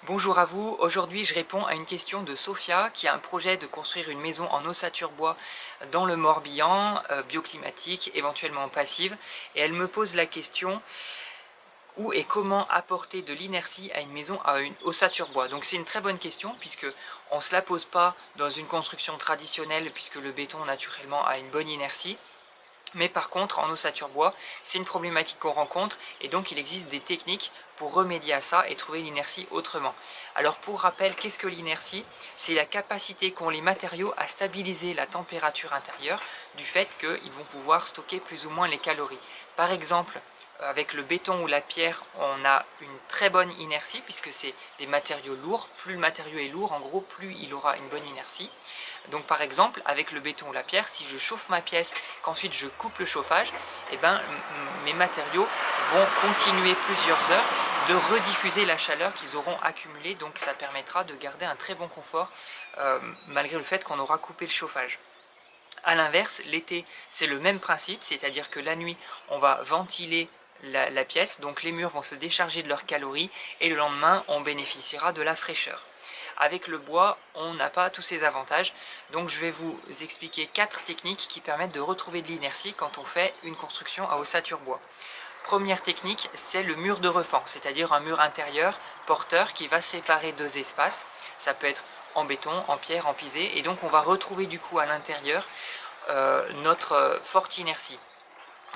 Bonjour à vous, aujourd'hui je réponds à une question de Sophia qui a un projet de construire une maison en ossature bois dans le Morbihan, bioclimatique, éventuellement passive, et elle me pose la question où et comment apporter de l'inertie à une maison à une ossature bois. Donc c'est une très bonne question puisque on ne se la pose pas dans une construction traditionnelle puisque le béton naturellement a une bonne inertie. Mais par contre, en ossature bois, c'est une problématique qu'on rencontre et donc il existe des techniques pour remédier à ça et trouver l'inertie autrement. Alors pour rappel, qu'est-ce que l'inertie? C'est la capacité qu'ont les matériaux à stabiliser la température intérieure du fait qu'ils vont pouvoir stocker plus ou moins les calories. Par exemple, avec le béton ou la pierre, on a une très bonne inertie puisque c'est des matériaux lourds. Plus le matériau est lourd, en gros, plus il aura une bonne inertie. Donc par exemple, avec le béton ou la pierre, si je chauffe ma pièce, qu'ensuite je coupe le chauffage, eh ben, mes matériaux vont continuer plusieurs heures de rediffuser la chaleur qu'ils auront accumulée. Donc ça permettra de garder un très bon confort malgré le fait qu'on aura coupé le chauffage. A l'inverse, l'été, c'est le même principe, c'est-à-dire que la nuit, on va ventiler la pièce, donc les murs vont se décharger de leurs calories et le lendemain, on bénéficiera de la fraîcheur. Avec le bois, on n'a pas tous ces avantages, donc je vais vous expliquer 4 techniques qui permettent de retrouver de l'inertie quand on fait une construction à ossature bois. Première technique, c'est le mur de refend, c'est-à-dire un mur intérieur porteur qui va séparer deux espaces. Ça peut être en béton, en pierre, en pisé, et donc on va retrouver du coup à l'intérieur notre forte inertie.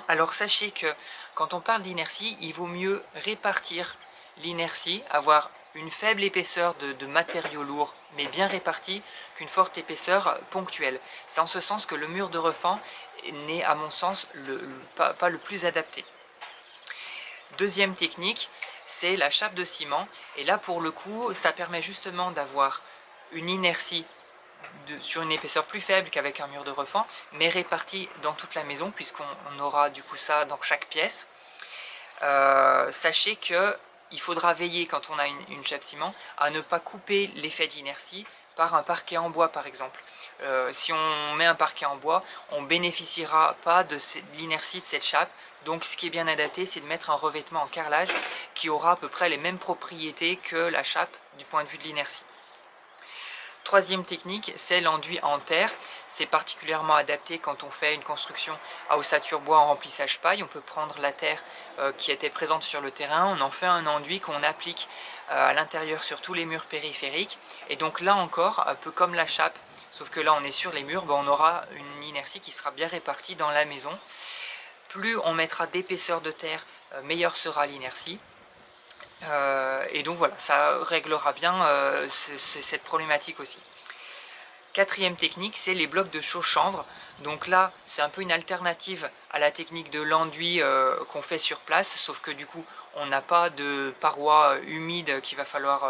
Alors sachez que quand on parle d'inertie, il vaut mieux répartir l'inertie, avoir une faible épaisseur de matériaux lourds, mais bien répartie, qu'une forte épaisseur ponctuelle. C'est en ce sens que le mur de refend n'est à mon sens pas le plus adapté. Deuxième technique, c'est la chape de ciment, et là pour le coup, ça permet justement d'avoir une inertie sur une épaisseur plus faible qu'avec un mur de refend, mais répartie dans toute la maison, puisqu'on aura du coup ça dans chaque pièce. Sachez que il faudra veiller quand on a une chape ciment à ne pas couper l'effet d'inertie par un parquet en bois par exemple. Si on met un parquet en bois, on ne bénéficiera pas de l'inertie de cette chape. Donc ce qui est bien adapté, c'est de mettre un revêtement en carrelage qui aura à peu près les mêmes propriétés que la chape du point de vue de l'inertie. Troisième technique, c'est l'enduit en terre. C'est particulièrement adapté quand on fait une construction à ossature bois en remplissage paille. On peut prendre la terre qui était présente sur le terrain, on en fait un enduit qu'on applique à l'intérieur sur tous les murs périphériques. Et donc là encore, un peu comme la chape, sauf que là on est sur les murs, on aura une inertie qui sera bien répartie dans la maison. Plus on mettra d'épaisseur de terre, meilleure sera l'inertie. Et donc voilà, ça réglera bien cette problématique aussi. Quatrième technique, c'est les blocs de chaux-chanvre. Donc là, c'est un peu une alternative à la technique de l'enduit qu'on fait sur place, sauf que du coup, on n'a pas de parois humides qu'il va falloir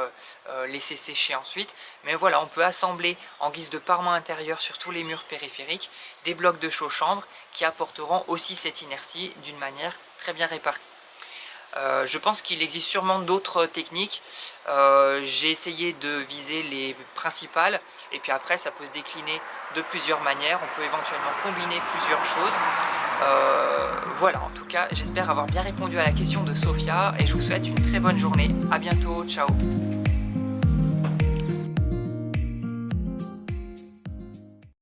laisser sécher ensuite. Mais voilà, on peut assembler en guise de parement intérieur sur tous les murs périphériques des blocs de chaux-chanvre qui apporteront aussi cette inertie d'une manière très bien répartie. Je pense qu'il existe sûrement d'autres techniques. J'ai essayé de viser les principales et puis après ça peut se décliner de plusieurs manières. On peut éventuellement combiner plusieurs choses. Voilà, en tout cas j'espère avoir bien répondu à la question de Sophia et je vous souhaite une très bonne journée. A bientôt, ciao.